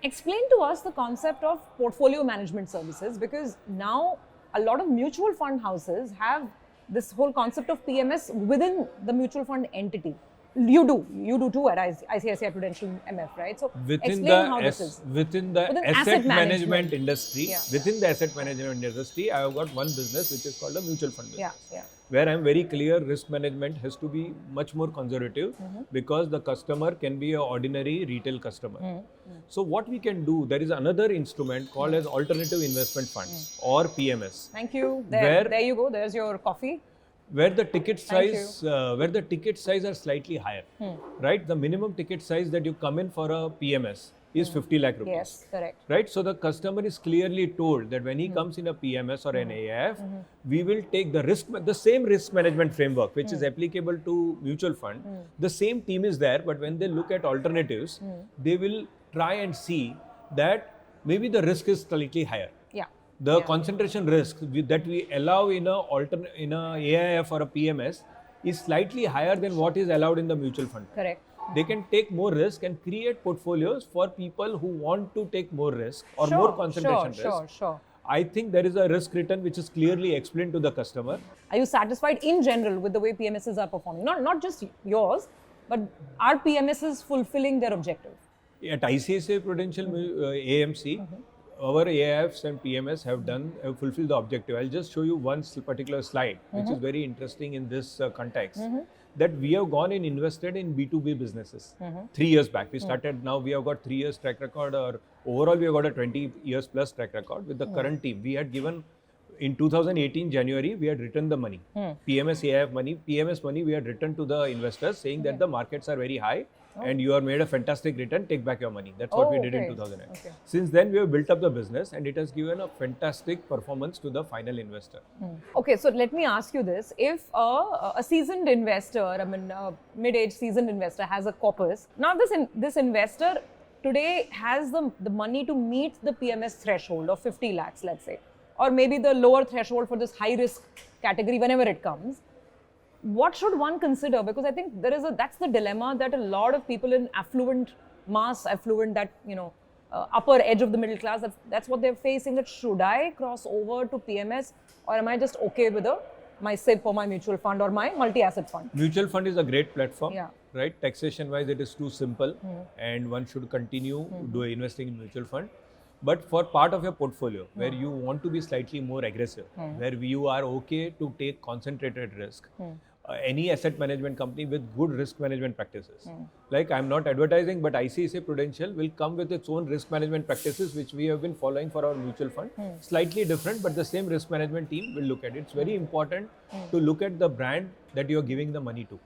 Explain to us the concept of portfolio management services, because now a lot of mutual fund houses have this whole concept of PMS within the mutual fund entity. You do too at ICICI Prudential MF, right? So explain how this is. Within the Within asset management industry, Yeah. within the asset management industry, I have got one business which is called a mutual fund business. Yeah. Where I'm very clear, risk management has to be much more conservative because the customer can be an ordinary retail customer. So what we can do, there is another instrument called as alternative investment funds or PMS. Thank you. There you go. There's your coffee. Where the ticket size, are slightly higher, right? The minimum ticket size that you come in for a PMS is 50 lakh rupees. Yes, correct. Right? So the customer is clearly told that when he comes in a PMS or an AIF, we will take the risk, the same risk management framework, which is applicable to mutual fund. The same team is there, but when they look at alternatives, they will try and see that maybe the risk is slightly higher. The concentration risk that we allow in a AIF or a PMS is slightly higher than what is allowed in the mutual fund. Correct. They can take more risk and create portfolios for people who want to take more risk or more concentration risk. Sure. I think there is a risk return which is clearly explained to the customer. Are you satisfied in general with the way PMSs are performing? Not just yours, but are PMSs fulfilling their objective? At ICICI Prudential AMC, our AIFs and PMS have fulfilled the objective. I'll just show you one particular slide, which is very interesting in this context. That we have gone and invested in B2B businesses 3 years back. We started, now we have got 3 years track record, or overall we have got a 20 years plus track record with the current team. We had given, in 2018 January, we had returned the money, PMS AIF money, PMS money we had returned to the investors saying that the markets are very high and you have made a fantastic return, take back your money. That's what we did in 2008. Since then, we have built up the business and it has given a fantastic performance to the final investor. Okay, so let me ask you this. If a seasoned investor, a mid-age seasoned investor has a corpus, now this investor today has the money to meet the PMS threshold of 50 lakhs, let's say, or maybe the lower threshold for this high risk category whenever it comes. What should one consider? Because I think that's the dilemma that a lot of people in affluent, that upper edge of the middle class, that's what they're facing. That should I cross over to PMS, or am I just okay with my SIP or my mutual fund or my multi-asset fund? Mutual fund is a great platform, right? Taxation wise, it is too simple, and one should continue investing in mutual fund. But for part of your portfolio where you want to be slightly more aggressive, where you are okay to take concentrated risk, any asset management company with good risk management practices. Like, I'm not advertising, but ICICI Prudential will come with its own risk management practices, which we have been following for our mutual fund. Slightly different, but the same risk management team will look at it. It's very important to look at the brand that you're giving the money to.